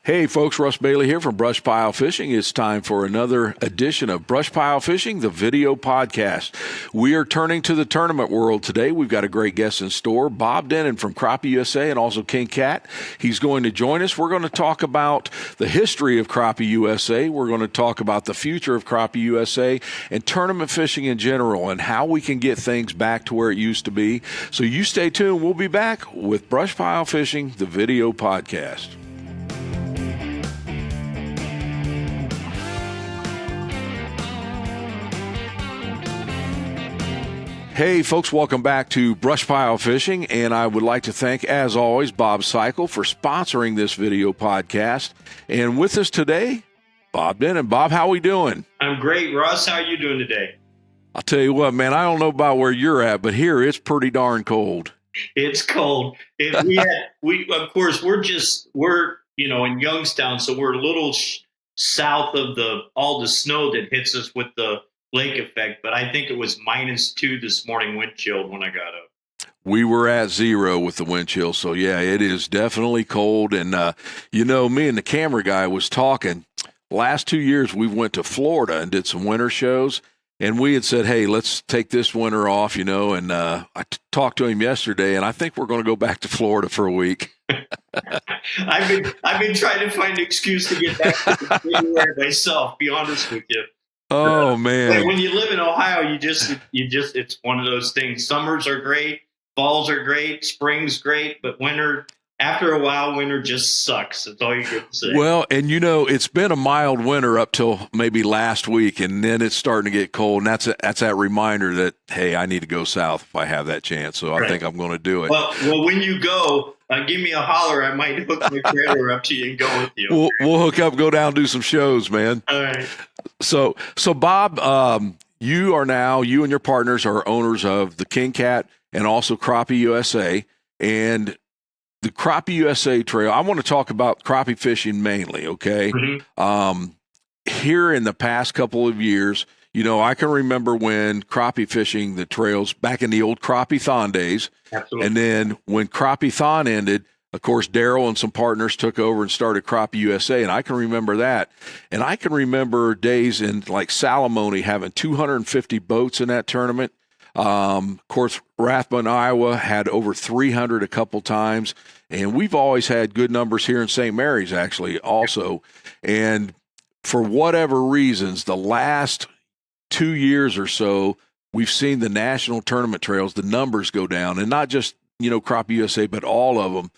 Hey folks, Russ Bailey here from BrushPile Fishing. It's time for another edition of BrushPile Fishing, the video podcast. We are turning to the tournament world today. We've got a great guest in store, Bob Denen from Crappie USA and also King Cat. He's going to join us. We're going to talk about the history of Crappie USA. We're going to talk about the future of Crappie USA and tournament fishing in general and how we can get things back to where it used to be. So you stay tuned. We'll be back with BrushPile Fishing, the video podcast. Hey folks, welcome back to BrushPile Fishing, and I would like to thank, as always, Bob Cycle for sponsoring this video podcast. And with us today, Bob Denen. Bob, how we doing? I'm great, Russ. How are you doing today? I'll tell you what, man, I don't know about where you're at, but here it's pretty darn cold. It's cold. Of course, we're in Youngstown, so we're a little south of all the snow that hits us with the lake effect, but I think it was -2 this morning wind chill when I got up. We were at 0 with the wind chill, so yeah, it is definitely cold. And me and the camera guy was talking. Last 2 years, we went to Florida and did some winter shows, and we had said, hey, let's take this winter off, and I talked to him yesterday, and I think we're going to go back to Florida for a week. I've been trying to find an excuse to get back to January myself, be honest with you. Oh man! When you live in Ohio, it's one of those things. Summers are great, falls are great, spring's great, but after a while, winter just sucks. That's all you can say. Well, and it's been a mild winter up till maybe last week, and then it's starting to get cold, and that's that reminder that hey, I need to go south if I have that chance. So I think I'm going to do it. Well, when you go, give me a holler. I might hook my trailer up to you and go with you. We'll hook up, go down, do some shows, man. All right. So Bob, you and your partners are owners of the King Cat and also Crappie USA. And the Crappie USA trail, I want to talk about crappie fishing mainly, okay? Mm-hmm. Here in the past couple of years, I can remember when crappie fishing the trails back in the old Crappie-thon days. Absolutely. And then when Crappie-thon ended, of course, Daryl and some partners took over and started Crappie USA, and I can remember that. And I can remember days in like Salamone having 250 boats in that tournament. Of course, Rathbun, Iowa had over 300 a couple times, and we've always had good numbers here in St. Mary's actually also. And for whatever reasons, the last 2 years or so, we've seen the national tournament trails, the numbers go down, and not just Crappie USA, but all of them.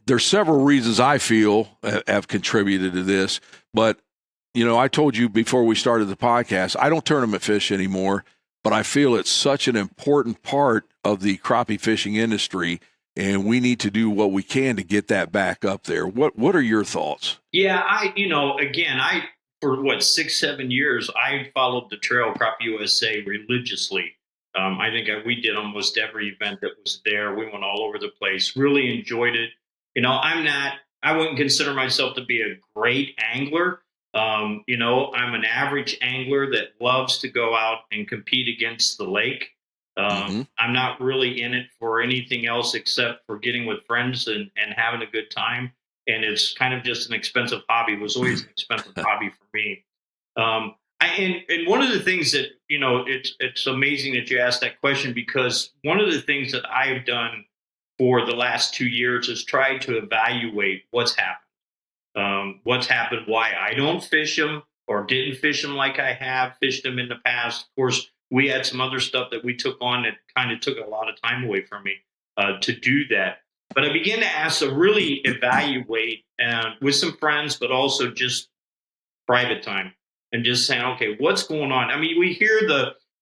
There's several reasons I feel have contributed to this, but I told you before we started the podcast, I don't tournament fish anymore, but I feel it's such an important part of the crappie fishing industry, and we need to do what we can to get that back up there. What are your thoughts? Yeah, for 6-7 years, I followed the trail Crappie USA religiously. I think we did almost every event that was there. We went all over the place, really enjoyed it. I wouldn't consider myself to be a great angler. I'm an average angler that loves to go out and compete against the lake. I'm not really in it for anything else except for getting with friends and having a good time. And it's kind of just an expensive hobby. It was always an expensive hobby for me. And one of the things that, it's amazing that you asked that question, because one of the things that I've done for the last 2 years is try to evaluate what's happened, why I don't fish them or didn't fish them like I have fished them in the past. Of course, we had some other stuff that we took on that kind of took a lot of time away from me to do that. But I began to really evaluate with some friends, but also just private time. And just saying, okay, what's going on? I mean, we hear,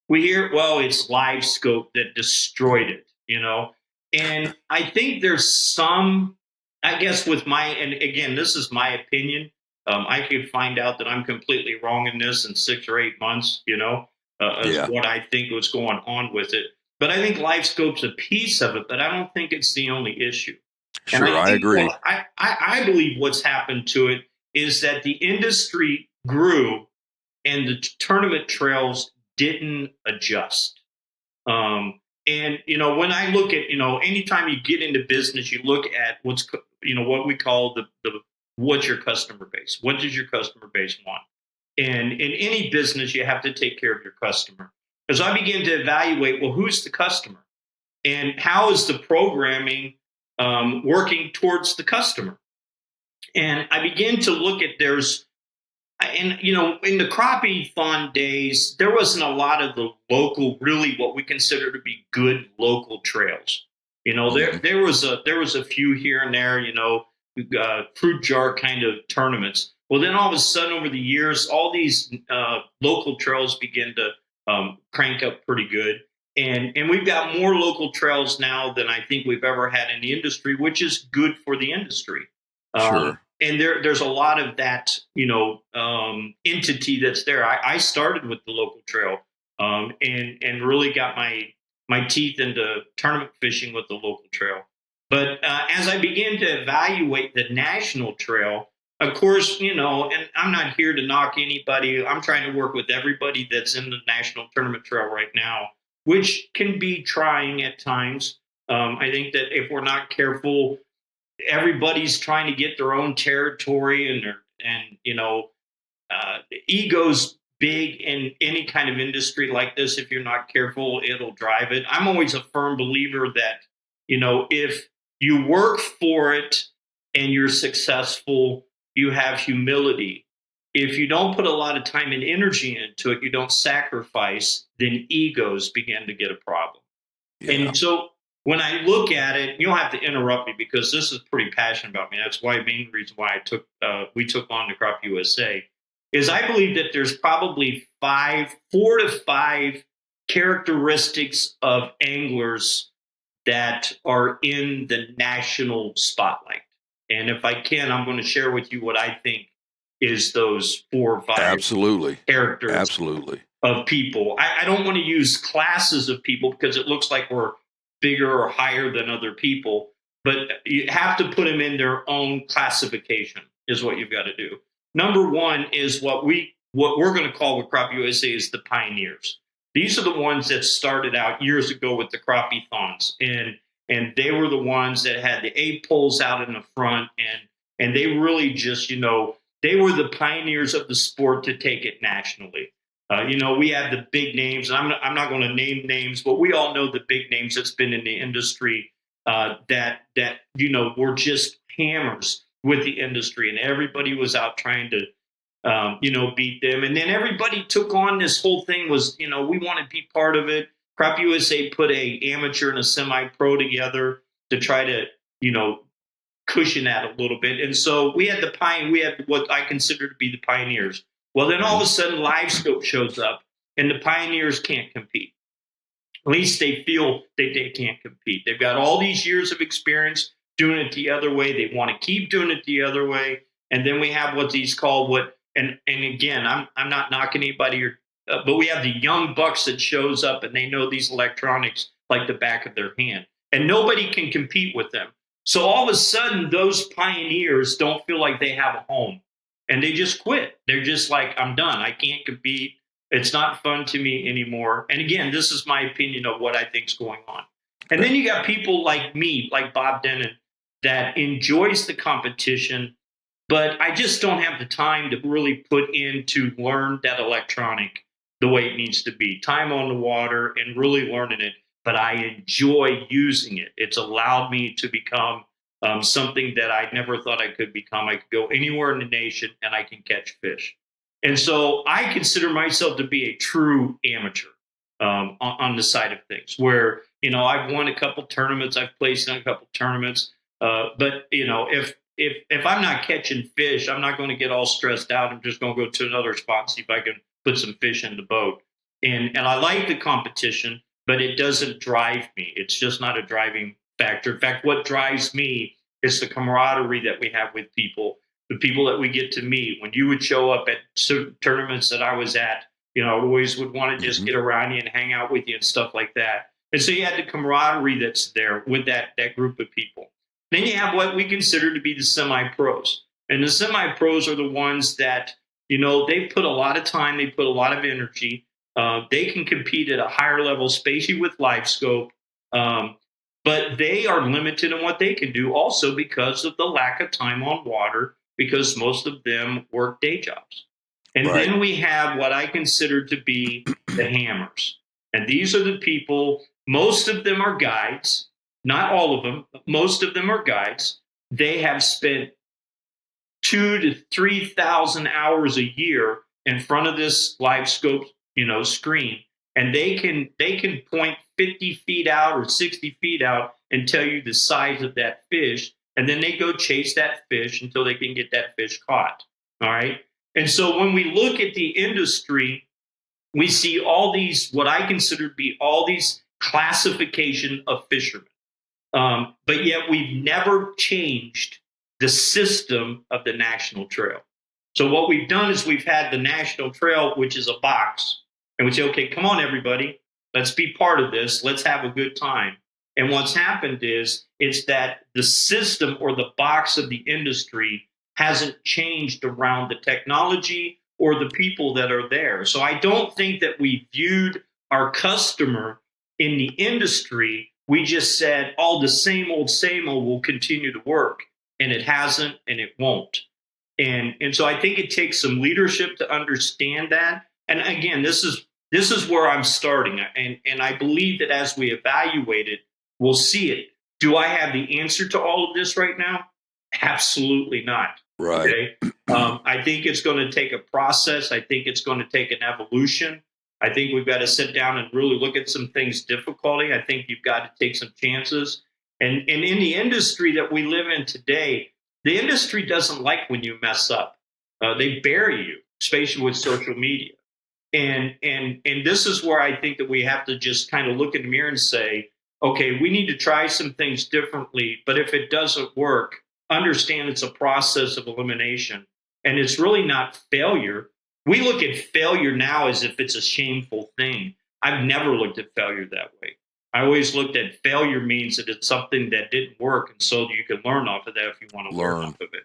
well, it's live scope that destroyed it, And I think there's some, I guess and again, this is my opinion. I could find out that I'm completely wrong in this in 6 or 8 months, is what I think was going on with it. But I think live scope's a piece of it, but I don't think it's the only issue. Sure, I agree. I believe what's happened to it is that the industry grew and the tournament trails didn't adjust. And, when I look at, anytime you get into business, you look at what we call the what's your customer base? What does your customer base want? And in any business, you have to take care of your customer. As I begin to evaluate, well, who's the customer? And how is the programming working towards the customer? And I begin to look at and in the crappie thon days, there wasn't a lot of the local, really what we consider to be good local trails. There was a few here and there, fruit jar kind of tournaments. Well, then all of a sudden, over the years, all these local trails begin to crank up pretty good. And we've got more local trails now than I think we've ever had in the industry, which is good for the industry. Sure. And there's a lot of that, entity that's there. I started with the local trail and really got my teeth into tournament fishing with the local trail. But as I began to evaluate the national trail, of course, and I'm not here to knock anybody. I'm trying to work with everybody that's in the national tournament trail right now, which can be trying at times. I think that if we're not careful, everybody's trying to get their own territory, and ego's big in any kind of industry like this. If you're not careful, it'll drive it. I'm always a firm believer that, if you work for it and you're successful, you have humility. If you don't put a lot of time and energy into it, you don't sacrifice, then egos begin to get a problem. Yeah. And so when I look at it, you don't have to interrupt me because this is pretty passionate about me. That's why main reason why we took on the Crappie USA is I believe that there's probably 4 to 5 characteristics of anglers that are in the national spotlight. And if I can, I'm going to share with you what I think is those 4 or 5 characters of people. I don't want to use classes of people because it looks like we're bigger or higher than other people, but you have to put them in their own classification is what you've got to do. Number 1 is what we're going to call with Crappie USA is the pioneers. These are the ones that started out years ago with the crappie thons, and they were the ones that had the 8 poles out in the front, and they really just, they were the pioneers of the sport to take it nationally. We have the big names, and I'm not going to name names, but we all know the big names that's been in the industry that were just hammers with the industry, and everybody was out trying to beat them. And then everybody took on this whole thing was, we want to be part of it. Crappie USA put a amateur and a semi-pro together to try to, cushion that a little bit. And so we had what I consider to be the pioneers. Well, then all of a sudden LiveScope shows up and the pioneers can't compete. At least they feel that they can't compete. They've got all these years of experience doing it the other way. They want to keep doing it the other way. And then we have what these call and again, I'm not knocking anybody, but we have the young bucks that shows up and they know these electronics like the back of their hand, and nobody can compete with them. So all of a sudden, those pioneers don't feel like they have a home, and they just quit. They're just like, I'm done. I can't compete. It's not fun to me anymore. And again, this is my opinion of what I think is going on. And then you got people like me, like Bob Denen, that enjoys the competition, but I just don't have the time to really put in to learn that electronic the way it needs to be. Time on the water and really learning it, but I enjoy using it. It's allowed me to become something that I never thought I could become. I could go anywhere in the nation and I can catch fish. And so I consider myself to be a true amateur on the side of things where, I've won a couple tournaments. I've placed in a couple tournaments. But, if I'm not catching fish, I'm not going to get all stressed out. I'm just going to go to another spot and see if I can put some fish in the boat. And I like the competition, but it doesn't drive me. It's just not a driving factor. In fact, what drives me is the camaraderie that we have with people, the people that we get to meet. When you would show up at certain tournaments that I was at, I always would want to just get around you and hang out with you and stuff like that. And so you had the camaraderie that's there with that group of people. Then you have what we consider to be the semi-pros. And the semi-pros are the ones that, they put a lot of time, they put a lot of energy. They can compete at a higher level, especially with LiveScope. But they are limited in what they can do also because of the lack of time on water because most of them work day jobs. And Right. then we have what I consider to be the hammers. And these are the people, most of them are guides, not all of them, but most of them are guides. They have spent 2,000 to 3,000 hours a year in front of this live scope, screen, and they can point 50 feet out or 60 feet out and tell you the size of that fish, and then they go chase that fish until they can get that fish caught. All right. And so when we look at the industry, we see all these, what I consider to be all these classification of fishermen. But yet we've never changed the system of the National Trail. So what we've done is we've had the National Trail, which is a box, and we say, okay, come on, everybody, let's be part of this. Let's have a good time. And what's happened is it's that the system or the box of the industry hasn't changed around the technology or the people that are there. So I don't think that we viewed our customer in the industry. We just said, all the same old will continue to work. And it hasn't, and it won't. And so I think it takes some leadership to understand that. And again, this is where I'm starting. And I believe that as we evaluate it, we'll see it. Do I have the answer to all of this right now? Absolutely not. Right. Okay. I think it's going to take a process. I think it's going to take an evolution. I think we've got to sit down and really look at some things difficulty. I think you've got to take some chances. And in the industry that we live in today, the industry doesn't like when you mess up. They bury you, especially with social media. And this is where I think that we have to just kind of look in the mirror and say, okay, we need to try some things differently. But if it doesn't work, understand it's a process of elimination. And it's really not failure. We look at failure now as if it's a shameful thing. I've never looked at failure that way. I always looked at failure means that it's something that didn't work. And so you can learn off of that if you want to learn off of it.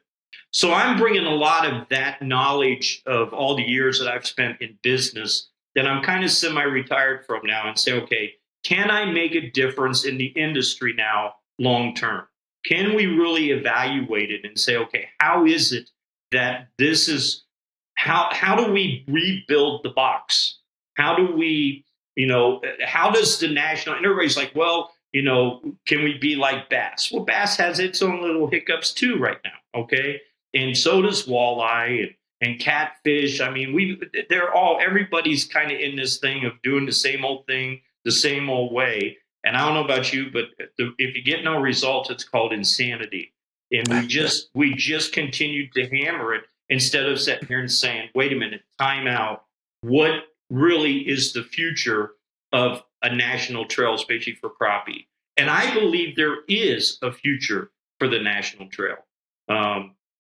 So I'm bringing a lot of that knowledge of all the years that I've spent in business that I'm kind of semi-retired from now and say, okay, can I make a difference in the industry now long term? Can we really evaluate it and say, okay, how is it that this is, how do we rebuild the box? How do we, how does the national, and everybody's like, well, can we be like bass? Well, bass has its own little hiccups too right now, okay? And so does walleye and catfish. I mean, everybody's kind of in this thing of doing the same old thing, the same old way. And I don't know about you, but if you get no results, it's called insanity. And we just continued to hammer it instead of sitting here and saying, wait a minute, time out. What really is the future of a national trail, especially for crappie? And I believe there is a future for the national trail.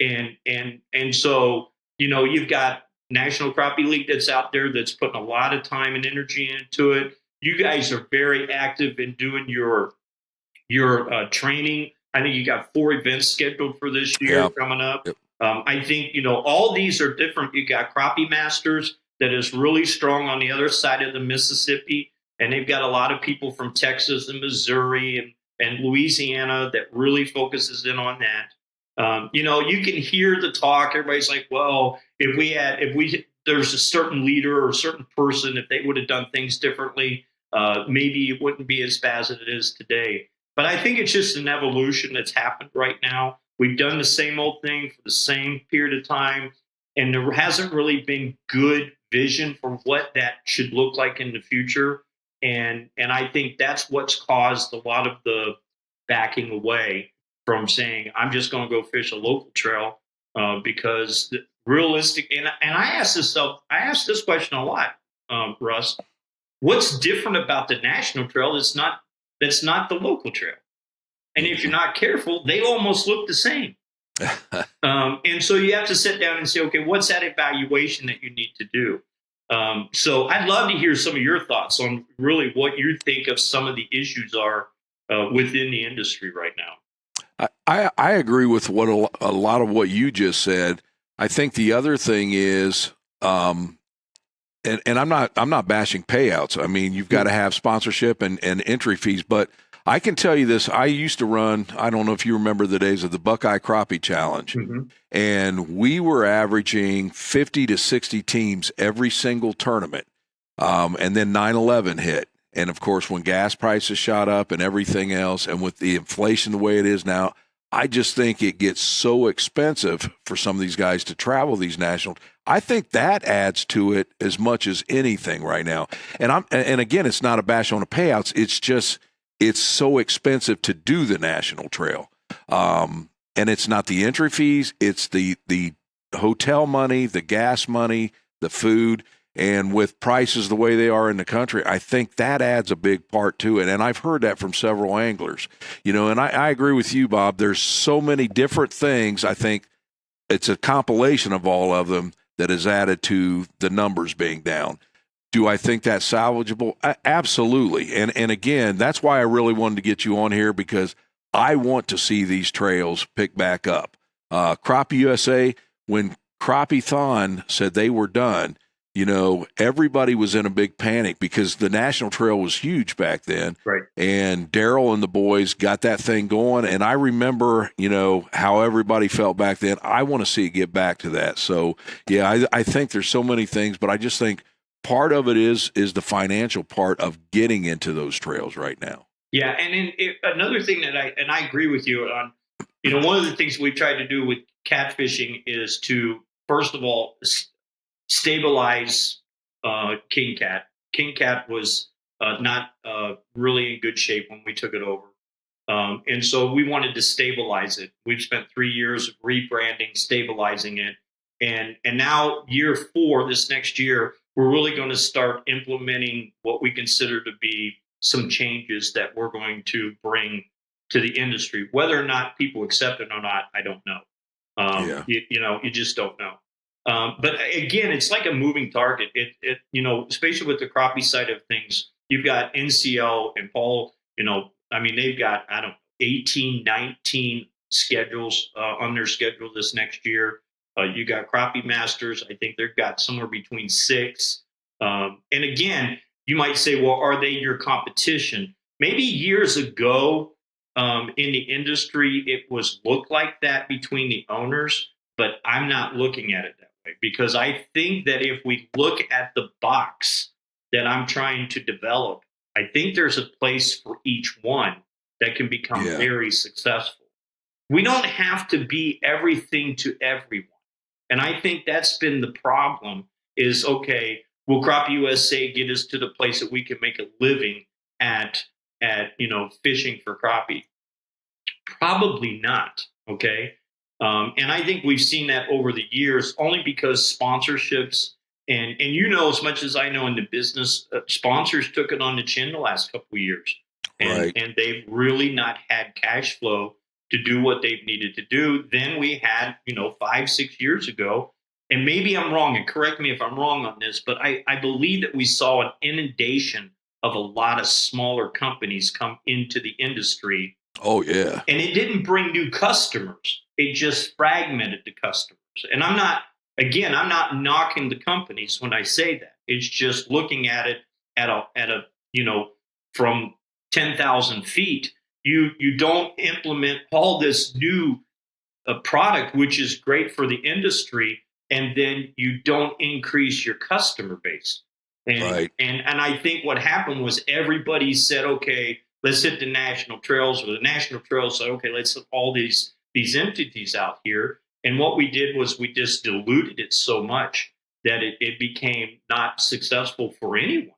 And so, you've got National Crappie League that's out there that's putting a lot of time and energy into it. You guys are very active in doing your training. I think you got 4 events scheduled for this year coming up. Yep. I think, all these are different. You got Crappie Masters that is really strong on the other side of the Mississippi. And they've got a lot of people from Texas and Missouri and Louisiana that really focuses in on that. You can hear the talk. Everybody's like, well, there's a certain leader or a certain person, if they would have done things differently, maybe it wouldn't be as bad as it is today. But I think it's just an evolution that's happened right now. We've done the same old thing for the same period of time, and there hasn't really been good vision for what that should look like in the future. And I think that's what's caused a lot of the backing away from saying, I'm just going to go fish a local trail because realistic. And I ask this question a lot, Russ. What's different about the national trail that's not the local trail? And if you're not careful, they almost look the same. And so you have to sit down and say, okay, what's that evaluation that you need to do? So I'd love to hear some of your thoughts on really what you think of some of the issues are within the industry right now. I agree with what a lot of what you just said. I think the other thing is, and I'm not bashing payouts. I mean, you've got to have sponsorship and entry fees, but I can tell you this. I used to run, I don't know if you remember the days of the Buckeye Crappie Challenge, and we were averaging 50 to 60 teams every single tournament. And then 9/11 hit. And of course, when gas prices shot up and everything else, and with the inflation the way it is now, I just think it gets so expensive for some of these guys to travel these national. I think that adds to it as much as anything right now. And again, it's not a bash on the payouts. It's just, it's so expensive to do the national trail. And it's not the entry fees. It's the hotel money, the gas money, the food. And with prices the way they are in the country, I think that adds a big part to it. And I've heard that from several anglers, and I agree with you, Bob. There's so many different things. I think it's a compilation of all of them that is added to the numbers being down. Do I think that's salvageable? Absolutely. And again, that's why I really wanted to get you on here, because I want to see these trails pick back up. Crappie USA, when Crappie Thon said they were done, everybody was in a big panic because the national trail was huge back then. Right. And Daryl and the boys got that thing going. And I remember, how everybody felt back then. I want to see it get back to that. So, yeah, I think there's so many things, but I just think part of it is the financial part of getting into those trails right now. Yeah. And another thing that I agree with you on, one of the things we tried to do with catfishing is to, first of all, stabilize King Cat. King Cat was not really in good shape when we took it over. And so we wanted to stabilize it. We've spent 3 years rebranding, stabilizing it. And now year 4, this next year, we're really going to start implementing what we consider to be some changes that we're going to bring to the industry. Whether or not people accept it or not, I don't know. You just don't know. But again, it's like a moving target. Especially with the crappie side of things, you've got NCL and Paul, they've got, 18, 19 schedules on their schedule this next year. You got Crappie Masters. I think they've got somewhere between 6. And again, you might say, well, are they your competition? Maybe years ago in the industry, it was looked like that between the owners, but I'm not looking at it that way, because I think that if we look at the box that I'm trying to develop, I think there's a place for each one that can become very successful. We don't have to be everything to everyone. And I think that's been the problem is, okay, will Crappie USA get us to the place that we can make a living at fishing for crappie? Probably not. Okay. And I think we've seen that over the years, only because sponsorships and as much as I know in the business, sponsors took it on the chin the last couple of years, and they've really not had cash flow to do what they've needed to do. Then we had, 5-6 years ago, and maybe I'm wrong, and correct me if I'm wrong on this, but I believe that we saw an inundation of a lot of smaller companies come into the industry. Oh, yeah. And it didn't bring new customers. It just fragmented the customers. And I'm not knocking the companies when I say that. It's just looking at it at a from 10,000 feet. You don't implement all this new product, which is great for the industry, and then you don't increase your customer base. And I think what happened was everybody said, okay, let's hit the national trails, or the national trails said, okay, let's hit all these entities out here. And what we did was we just diluted it so much that it became not successful for anyone.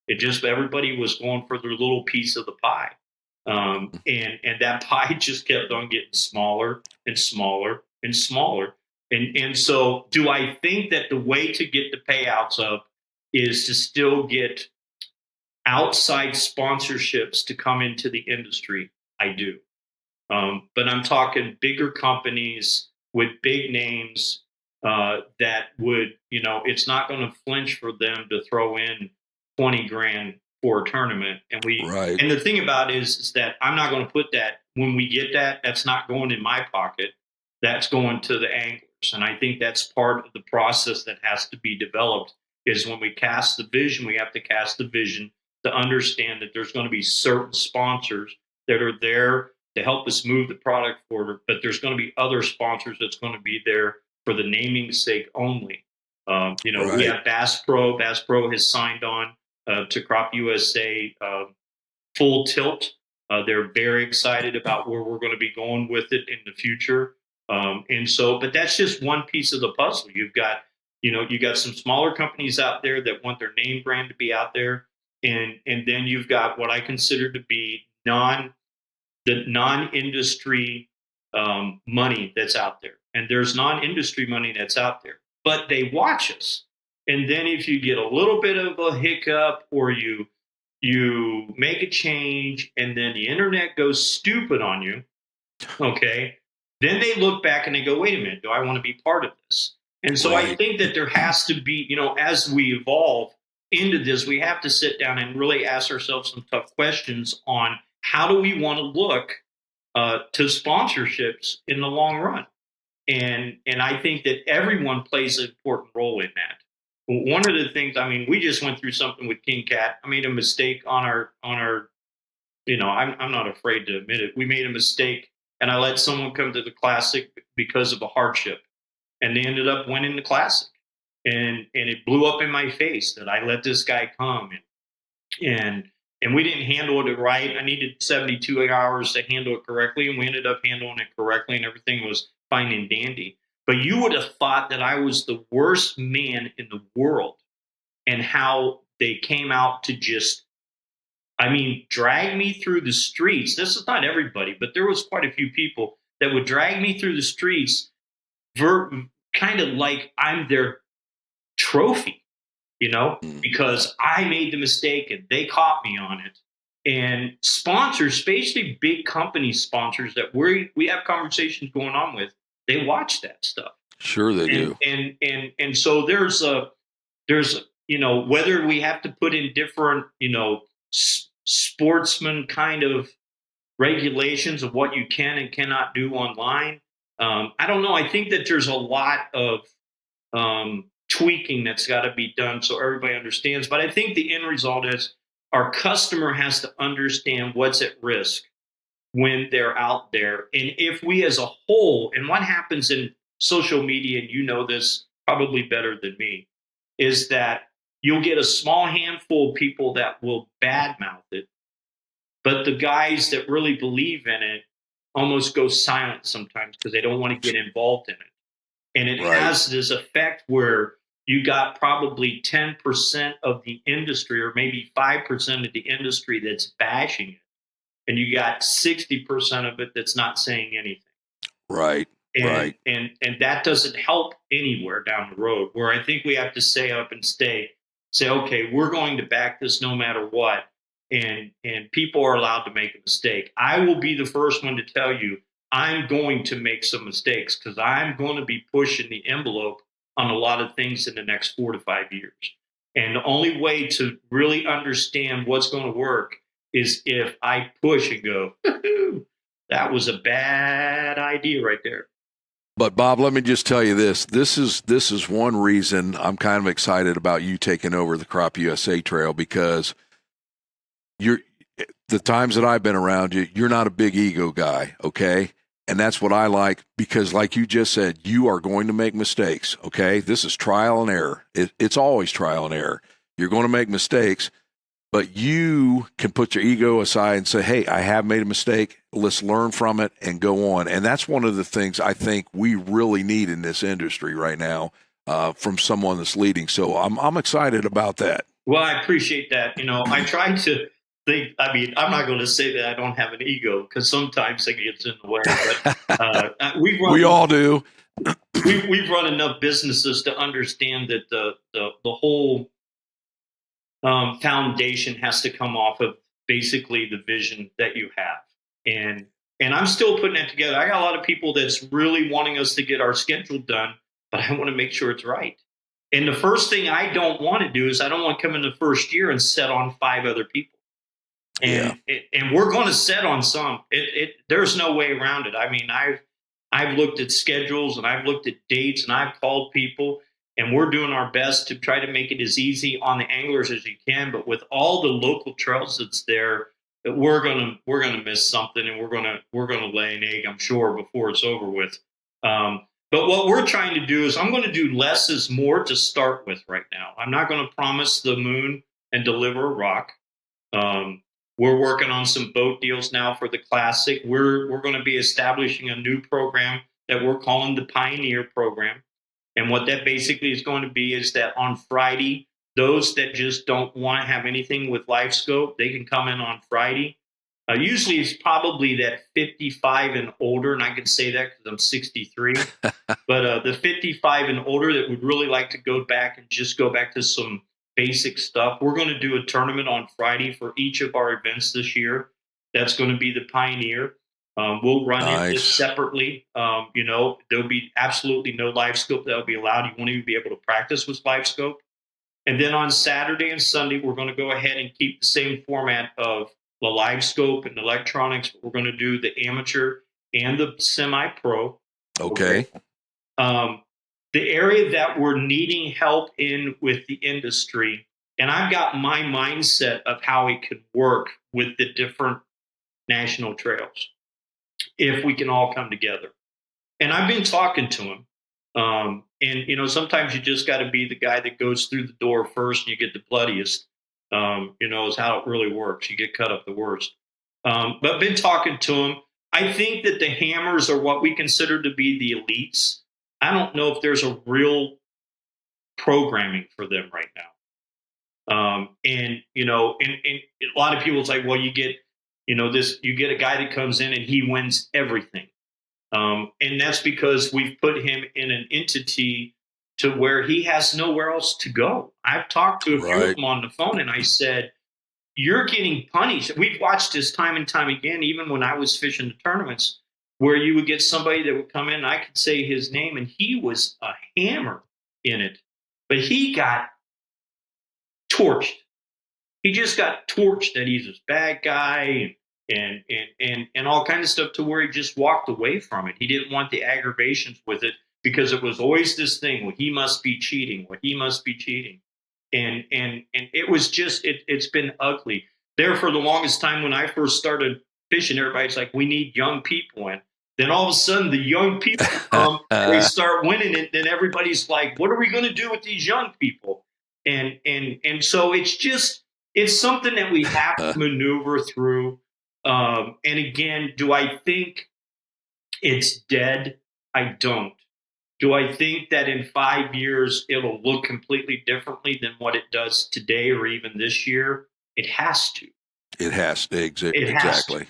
It just, everybody was going for their little piece of the pie. And that pie just kept on getting smaller and smaller and smaller. And so do I think that the way to get the payouts up is to still get outside sponsorships to come into the industry? I do. But I'm talking bigger companies with big names that would, it's not going to flinch for them to throw in 20 grand for a tournament. And and the thing about it is that I'm not going to put that, when we get that's not going in my pocket. That's going to the anglers. And I think that's part of the process that has to be developed, is when we cast the vision, we have to cast the vision to understand that there's going to be certain sponsors that are there to help us move the product forward, but there's going to be other sponsors that's going to be there for the naming's sake only. We have Bass Pro. Bass Pro has signed on to Crop USA full tilt. They're very excited about where we're going to be going with it in the future. But that's just one piece of the puzzle. You got some smaller companies out there that want their name brand to be out there. And then you've got what I consider to be non-industry money that's out there. And there's non-industry money that's out there, but they watch us. And then if you get a little bit of a hiccup or you make a change and then the internet goes stupid on you, okay, then they look back and they go, wait a minute, do I want to be part of this? And so I think that there has to be, as we evolve into this, we have to sit down and really ask ourselves some tough questions on how do we want to look to sponsorships in the long run. And I think that everyone plays an important role in that. One of the things, we just went through something with King Cat. I made a mistake on our, I'm not afraid to admit it. We made a mistake and I let someone come to the Classic because of a hardship. And they ended up winning the Classic. And it blew up in my face that I let this guy come and we didn't handle it right. I needed 72 hours to handle it correctly, and we ended up handling it correctly, and everything was fine and dandy. But you would have thought that I was the worst man in the world, and how they came out to just, drag me through the streets. This is not everybody, but there was quite a few people that would drag me through the streets, kind of like I'm their trophy. Because I made the mistake and they caught me on it. And sponsors, especially big company sponsors that we have conversations going on with, they watch that stuff. Sure they do. And so there's whether we have to put in different, sportsman kind of regulations of what you can and cannot do online. I don't know. I think that there's a lot of tweaking that's got to be done so everybody understands. But I think the end result is our customer has to understand what's at risk when they're out there. And if we as a whole, and what happens in social media, and you know this probably better than me, is that you'll get a small handful of people that will badmouth it. But the guys that really believe in it almost go silent sometimes because they don't want to get involved in it. And it has this effect where you got probably 10% of the industry or maybe 5% of the industry that's bashing it. And you got 60% of it that's not saying anything. Right. And that doesn't help anywhere down the road, where I think we have to say up and say, okay, we're going to back this no matter what. And people are allowed to make a mistake. I will be the first one to tell you, I'm going to make some mistakes because I'm going to be pushing the envelope on a lot of things in the next 4 to 5 years. And the only way to really understand what's going to work is if I push and go, that was a bad idea right there. But Bob, let me just tell you this. This is one reason I'm kind of excited about you taking over the Crop USA trail, because the times that I've been around you, you're not a big ego guy, okay? And that's what I like, because like you just said, you are going to make mistakes, okay? This is trial and error. It's always trial and error. You're going to make mistakes, but you can put your ego aside and say, hey, I have made a mistake. Let's learn from it and go on. And that's one of the things I think we really need in this industry right now from someone that's leading. So I'm excited about that. Well, I appreciate that. I try to think, I'm not going to say that I don't have an ego, because sometimes it gets in the way. But we all do. We've run enough businesses to understand that the whole foundation has to come off of basically the vision that you have. And I'm still putting that together. I got a lot of people that's really wanting us to get our schedule done, but I want to make sure it's right. And the first thing I don't want to do is I don't want to come in the first year and set on 5 other people. And we're going to set on some. There's no way around it. I've looked at schedules and I've looked at dates and I've called people, and we're doing our best to try to make it as easy on the anglers as you can. But with all the local trails that's there, we're gonna miss something, and we're gonna lay an egg, I'm sure, before it's over with. But what we're trying to do is I'm going to do less is more to start with right now. I'm not going to promise the moon and deliver a rock. We're working on some boat deals now for the Classic. We're going to be establishing a new program that we're calling the Pioneer Program. And what that basically is going to be is that on Friday, those that just don't want to have anything with life scope, they can come in on Friday. Usually it's probably that 55 and older, and I can say that because I'm 63. But the 55 and older that would really like to go back and just go back to some basic stuff. We're going to do a tournament on Friday for each of our events this year. That's going to be the Pioneer. We'll run it just separately. There'll be absolutely no live scope that'll be allowed. You won't even be able to practice with live scope. And then on Saturday and Sunday, we're going to go ahead and keep the same format of the live scope and electronics. We're going to do the amateur and the semi-pro. Okay. The area that we're needing help in with the industry, and I've got my mindset of how it could work with the different national trails if we can all come together. And I've been talking to him. And sometimes you just got to be the guy that goes through the door first and you get the bloodiest, is how it really works. You get cut up the worst. But I've been talking to him. I think that the hammers are what we consider to be the elites. I don't know if there's a real programming for them right now. And a lot of people say, well, you get a guy that comes in and he wins everything. And that's because we've put him in an entity to where he has nowhere else to go. I've talked to a few of them on the phone and I said, you're getting punished. We've watched this time and time again, even when I was fishing the tournaments, where you would get somebody that would come in and I could say his name and he was a hammer in it, but he got torched. He just got torched that he's this bad guy and all kinds of stuff, to where he just walked away from it. He didn't want the aggravations with it because it was always this thing, well, he must be cheating. Well, he must be cheating. And it was just, it's been ugly. There for the longest time when I first started fishing, everybody's like, we need young people in. Then all of a sudden the young people come, they start winning it. Then everybody's like, what are we going to do with these young people? And so it's something that we have to maneuver through. And again, do I think it's dead? I don't. Do I think that in 5 years it'll look completely differently than what it does today or even this year? It has to. It has to. Exactly. Has to.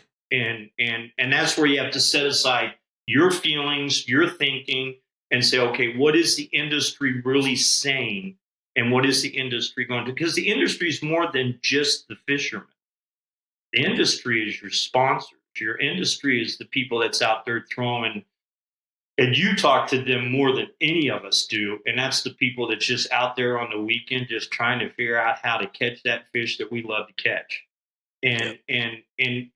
And that's where you have to set aside your feelings, your thinking, and say, okay, what is the industry really saying? And what is the industry going to do? Because the industry is more than just the fishermen. The industry is your sponsors. Your industry is the people that's out there throwing, and you talk to them more than any of us do. And that's the people that's just out there on the weekend, just trying to figure out how to catch that fish that we love to catch. And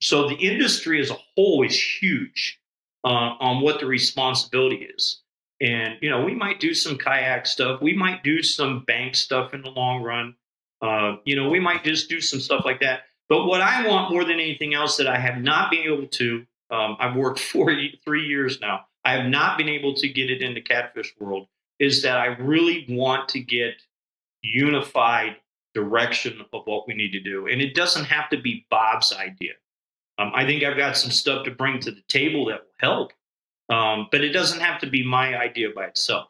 so the industry as a whole is huge on what the responsibility is. And, we might do some kayak stuff. We might do some bank stuff in the long run. We might just do some stuff like that. But what I want more than anything else that I have not been able to, I've worked 3 years now. I have not been able to get it in the catfish world, is that I really want to get unified direction of what we need to do. And it doesn't have to be Bob's idea. I think I've got some stuff to bring to the table that will help. But it doesn't have to be my idea by itself.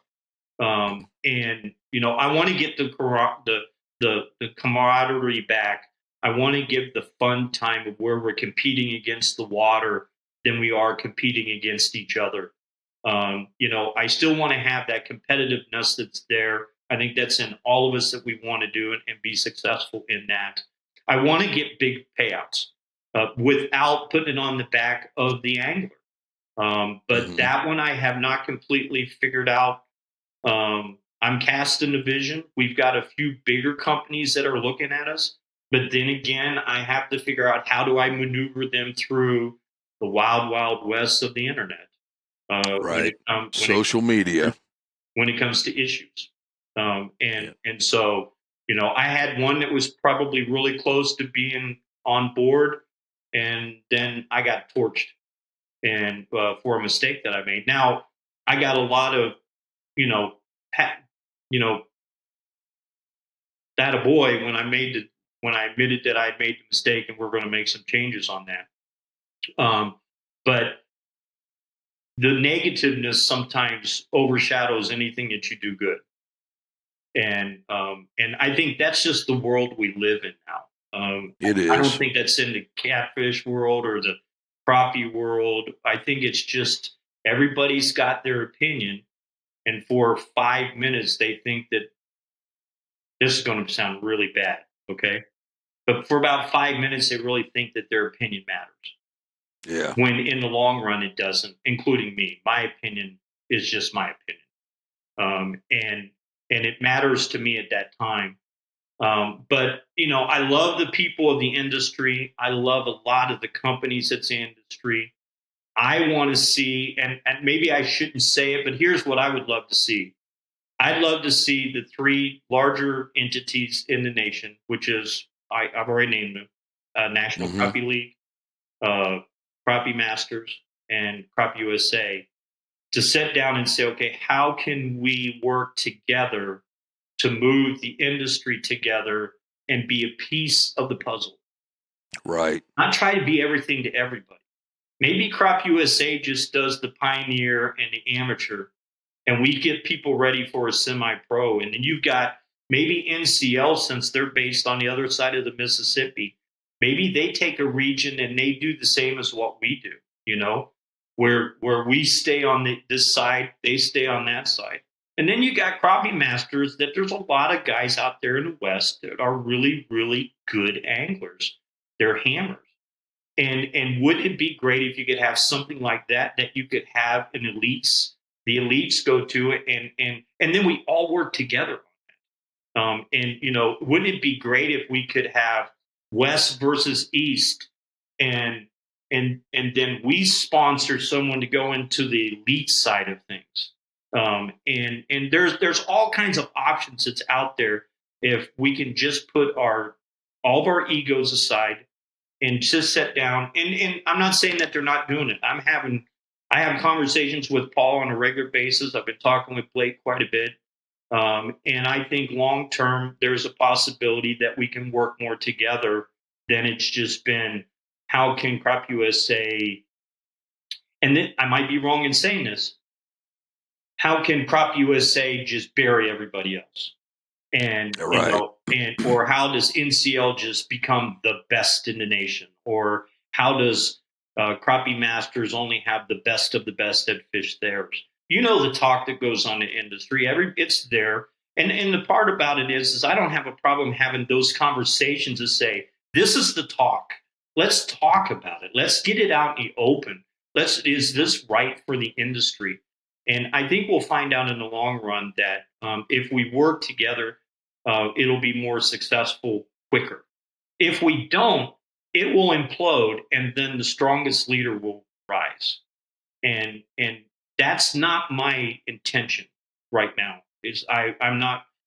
I want to get the camaraderie back. I want to give the fun time of where we're competing against the water than we are competing against each other. I still want to have that competitiveness that's there. I think that's in all of us that we want to do it and be successful in that. I want to get big payouts without putting it on the back of the angler. But that one I have not completely figured out. I'm casting a vision. We've got a few bigger companies that are looking at us. But then again, I have to figure out how do I maneuver them through the wild, wild west of the internet. Social media. When it comes to issues. And so, I had one that was probably really close to being on board. and then I got torched and for a mistake that I made. Now I got a lot of, you know, you know, that a boy when I admitted that I had made the mistake and we're going to make some changes on that. But the negativeness sometimes overshadows anything that you do good, and I think that's just the world we live in now. It I don't is. think that's in the catfish world or the crappie world. I think it's just everybody's got their opinion, and for 5 minutes they think that this is going to sound really bad, okay? But for about 5 minutes, they really think that their opinion matters. Yeah. When in the long run, it doesn't, including me. My opinion is just my opinion. And it matters to me at that time. But I love the people of the industry. I love a lot of the companies that's in the industry. I want to see, and maybe I shouldn't say it, but here's what I would love to see. I'd love to see the three larger entities in the nation, which is I've already named them: National Crappie League, uh, Crappie Masters, and Crappie USA, to sit down and say, okay, how can we work together to move the industry together and be a piece of the puzzle? Right. Not try to be everything to everybody. Maybe Crop USA just does the pioneer and the amateur, and we get people ready for a semi-pro. And then you've got maybe NCL, since they're based on the other side of the Mississippi. Maybe they take a region and they do the same as what we do, where we stay on this side, they stay on that side. And then you got crappie masters, that there's a lot of guys out there in the West that are really, really good anglers. They're hammers. And wouldn't it be great if you could have something like that you could have the elites go to it, and then we all work together on it. And wouldn't it be great if we could have West versus East, and then we sponsor someone to go into the elite side of things. And there's all kinds of options that's out there if we can just put all of our egos aside and just sit down. And I'm not saying that they're not doing it. I have conversations with Paul on a regular basis. I've been talking with Blake quite a bit. And I think long term, there's a possibility that we can work more together than it's just been. How can Crop USA, and then I might be wrong in saying this, how can Crop USA just bury everybody else? And, right. Or how does NCL just become the best in the nation? Or how does Crappie Masters only have the best of the best that fish theirs? The talk that goes on in the industry, it's there. And the part about it is I don't have a problem having those conversations to say, this is the talk. Let's talk about it. Let's get it out in the open. Is this right for the industry? And I think we'll find out in the long run that if we work together, it'll be more successful quicker. If we don't, it will implode, and then the strongest leader will rise. And that's not my intention right now.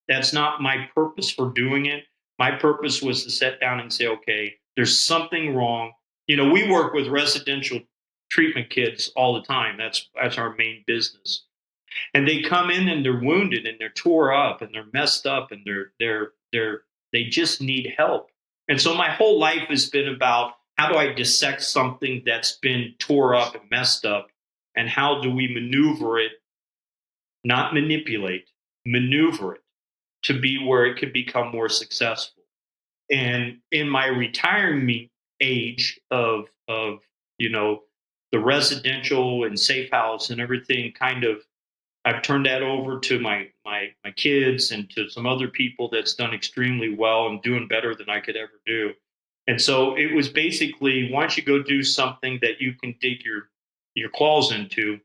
That's not my purpose for doing it. My purpose was to sit down and say, okay, there's something wrong. We work with residential treatment kids all the time. That's our main business. And they come in and they're wounded and they're tore up and they're messed up and they just need help. And so my whole life has been about, how do I dissect something that's been tore up and messed up, and how do we maneuver it, not manipulate, maneuver it to be where it could become more successful. And in my retiring age of the residential and safe house and everything, kind of, I've turned that over to my kids and to some other people that's done extremely well and doing better than I could ever do. And so it was basically, why don't you go do something that you can dig your claws into?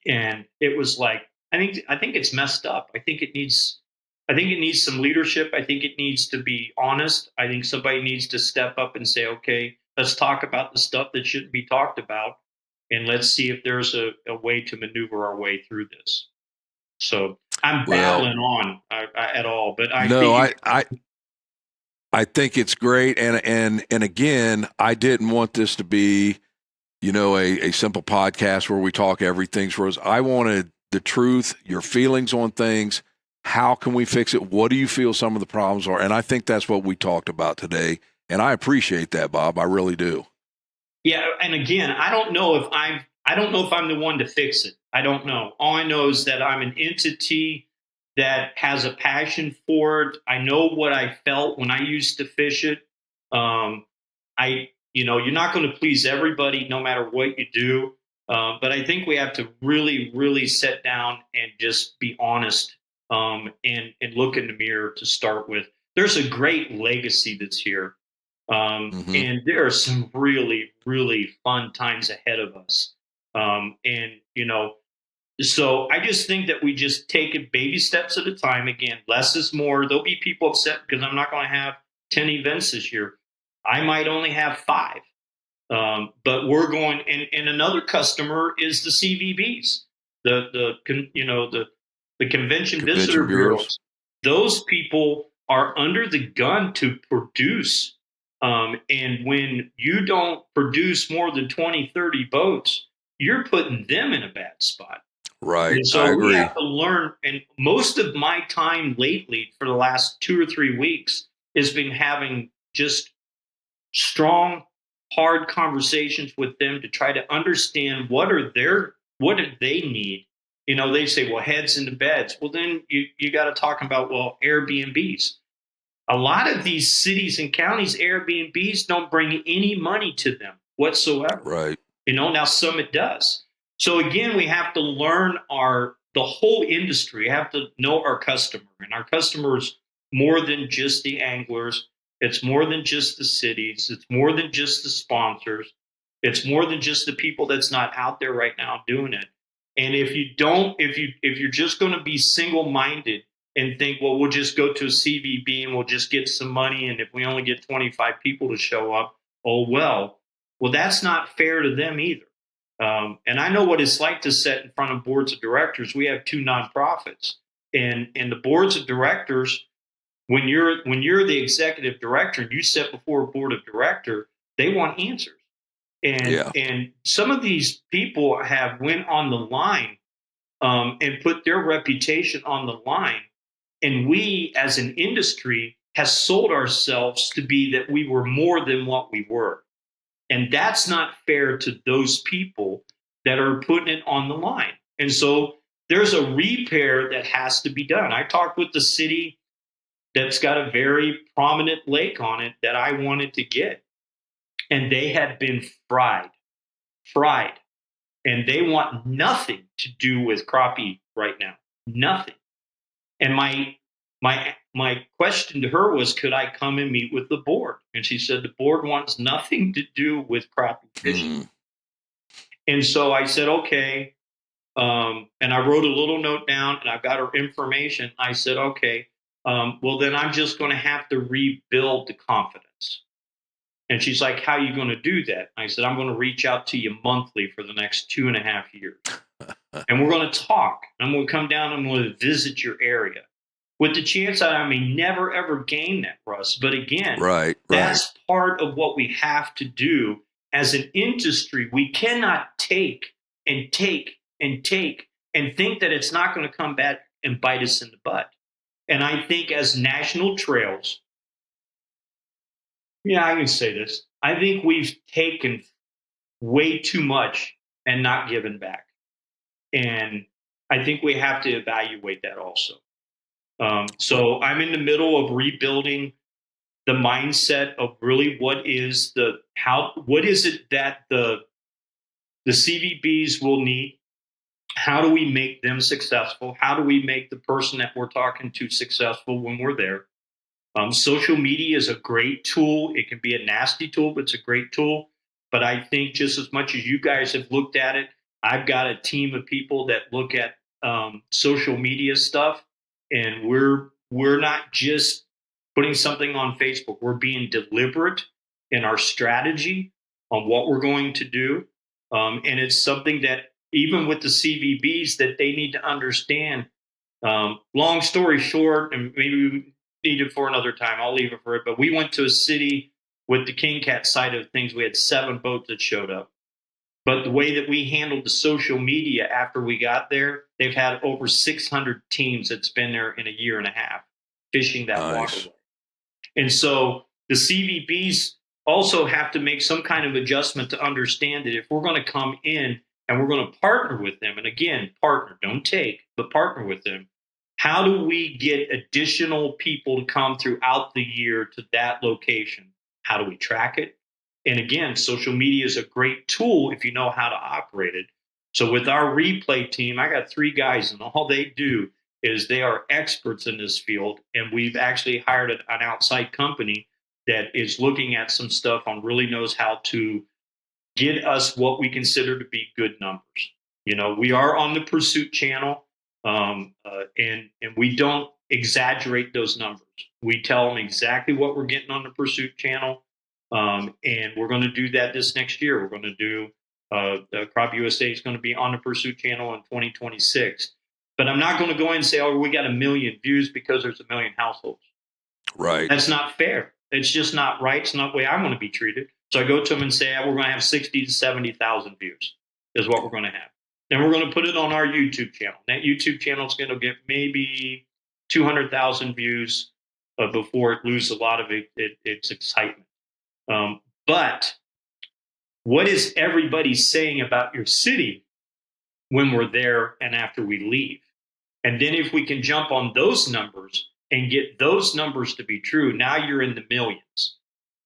And it was like, I think it's messed up. I think it needs some leadership. I think it needs to be honest. I think somebody needs to step up and say, okay, let's talk about the stuff that shouldn't be talked about. And let's see if there's a way to maneuver our way through this. So I'm babbling on at all, but I think it's great. And again, I didn't want this to be, a simple podcast where we talk everything's for us. I wanted the truth, your feelings on things. How can we fix it? What do you feel some of the problems are? And I think that's what we talked about today. And I appreciate that, Bob. I really do. Yeah. And again, I don't know if I'm the one to fix it. I don't know. All I know is that I'm an entity that has a passion for it. I know what I felt when I used to fish it. You're not going to please everybody no matter what you do. But I think we have to really, really sit down and just be honest, and look in the mirror to start with. There's a great legacy that's here. And there are some really, really fun times ahead of us. So I just think that we just take it baby steps at a time. Again, less is more. There'll be people upset because I'm not going to have 10 events this year. I might only have 5. But we're going, and another customer is the CVBs, the convention visitor bureaus. Those people are under the gun to produce. And when you don't produce more than 20, 30 boats, you're putting them in a bad spot. Right. And so I agree. We have to learn. And most of my time lately for the last 2 or 3 weeks has been having just strong, hard conversations with them to try to understand what do they need. They say, well, heads into beds. Well, then you got to talk about, Airbnbs. A lot of these cities and counties, Airbnbs don't bring any money to them whatsoever. Right. Now Summit does. So again, we have to learn the whole industry. We have to know our customer, and our customers more than just the anglers. It's more than just the cities. It's more than just the sponsors. It's more than just the people that's not out there right now doing it. And if you're just going to be single-minded and think, well, we'll just go to a CVB and we'll just get some money, and if we only get 25 people to show up, well, that's not fair to them either. And I know what it's like to sit in front of boards of directors. We have 2 nonprofits, and the boards of directors, when you're the executive director and you sit before a board of director, they want answers. And some of these people have went on the line, and put their reputation on the line. And we, as an industry, has sold ourselves to be that we were more than what we were. And that's not fair to those people that are putting it on the line. And so there's a repair that has to be done. I talked with the city that's got a very prominent lake on it that I wanted to get. And they have been fried. And they want nothing to do with crappie right now. Nothing. And my question to her was, could I come and meet with the board? And she said, the board wants nothing to do with crappie fishing. And so I said, okay. And I wrote a little note down, and I've got her information. I said, okay, well, then I'm just going to have to rebuild the confidence. And she's like, how are you going to do that? I said, I'm going to reach out to you monthly for the next 2.5 years. And we're going to talk. I'm going to come down. I'm going to visit your area with the chance that I may never, ever gain that, Russ. But again, that's part of what we have to do as an industry. We cannot take and take and take and think that it's not going to come back and bite us in the butt. And I think as national trails, I can say this. I think we've taken way too much and not given back. And I think we have to evaluate that also. So I'm in the middle of rebuilding the mindset of really what is it that the CVBs will need? How do we make them successful? How do we make the person that we're talking to successful when we're there? Social media is a great tool. It can be a nasty tool, but it's a great tool. But I think just as much as you guys have looked at it, I've got a team of people that look at social media stuff, and we're not just putting something on Facebook. We're being deliberate in our strategy on what we're going to do. And it's something that even with the CVBs that they need to understand. Long story short, and maybe need it for another time. I'll leave it for it. But we went to a city with the King Cat side of things. We had 7 boats that showed up. But the way that we handled the social media after we got there, they've had over 600 teams that's been there in a year and a half fishing that waterway. And so the CVBs also have to make some kind of adjustment to understand that if we're going to come in and we're going to partner with them, and again, partner, don't take, but partner with them, how do we get additional people to come throughout the year to that location? How do we track it? And again, social media is a great tool if you know how to operate it. So with our replay team, I got 3 guys, and all they do is they are experts in this field. And we've actually hired an outside company that is looking at some stuff and really knows how to get us what we consider to be good numbers. You know, we are on the Pursuit channel, and we don't exaggerate those numbers. We tell them exactly what we're getting on the Pursuit channel. And we're going to do that this next year. We're going to do Crappie USA is going to be on the Pursuit channel in 2026. But I'm not going to go in and say, oh, we got 1 million views because there's 1 million households. Right. That's not fair. It's just not right. It's not the way I want to be treated. So I go to them and say, we're going to have 60 to 70,000 views is what we're going to have. Then we're going to put it on our YouTube channel. That YouTube channel is going to get maybe 200,000 views before it loses a lot of its excitement. But what is everybody saying about your city when we're there and after we leave? And then if we can jump on those numbers and get those numbers to be true, now you're in the millions.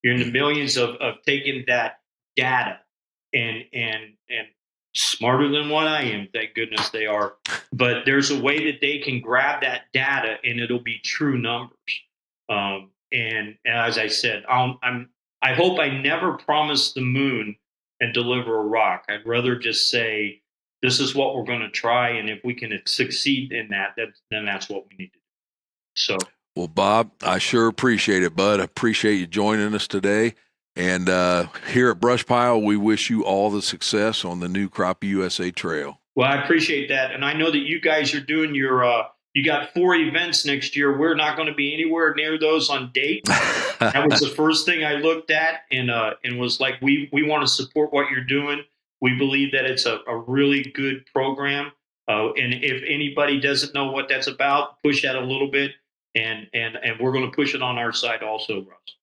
You're in the millions of taking that data and smarter than what I am, thank goodness they are. But there's a way that they can grab that data and it'll be true numbers. And as I said, I hope I never promise the moon and deliver a rock. I'd rather just say, this is what we're going to try. And if we can succeed in that, then that's what we need to do. So, well, Bob, I sure appreciate it, bud. I appreciate you joining us today. And here at BrushPile, we wish you all the success on the new Crappie USA Trail. Well, I appreciate that. And I know that you guys are doing your you got 4 events next year. We're not going to be anywhere near those on date. That was the first thing I looked at and was like, we want to support what you're doing. We believe that it's a really good program. And if anybody doesn't know what that's about, push that a little bit. And we're going to push it on our side also, Russ.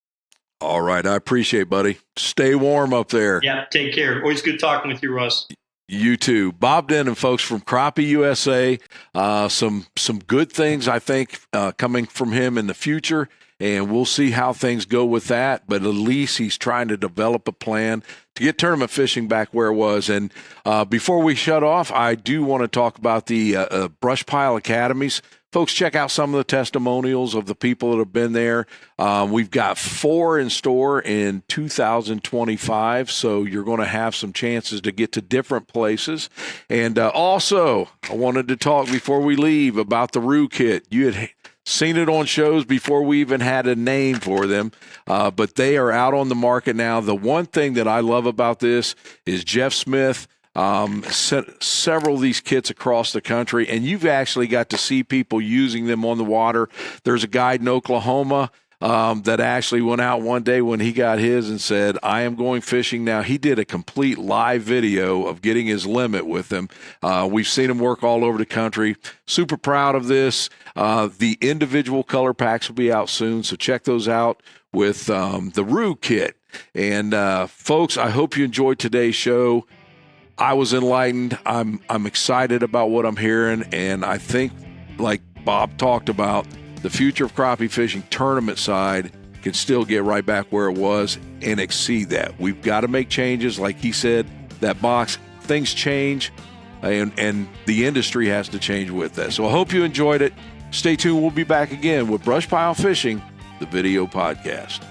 All right. I appreciate it, buddy. Stay warm up there. Yeah. Take care. Always good talking with you, Russ. You too. Bob Denen, folks, from Crappie USA. Some good things, I think, coming from him in the future, and we'll see how things go with that. But at least he's trying to develop a plan to get tournament fishing back where it was. And before we shut off, I do want to talk about the BrushPile Academies. Folks, check out some of the testimonials of the people that have been there. We've got 4 in store in 2025, so you're going to have some chances to get to different places. And also, I wanted to talk before we leave about the Roo Kit. You had seen it on shows before we even had a name for them, but they are out on the market now. The one thing that I love about this is Jeff Smith sent several of these kits across the country, and you've actually got to see people using them on the water. There's a guy in Oklahoma that actually went out one day when he got his and said, I am going fishing now. He did a complete live video of getting his limit with him. We've seen him work all over the country. Super proud of this. The individual color packs will be out soon, so check those out with the Roo Kit. And folks, I hope you enjoyed today's show. I was enlightened. I'm excited about what I'm hearing, and I think, like Bob talked about, the future of crappie fishing tournament side can still get right back where it was and exceed that. We've got to make changes. Like he said, that box, things change, and the industry has to change with that. So I hope you enjoyed it. Stay tuned. We'll be back again with BrushPile Fishing, the video podcast.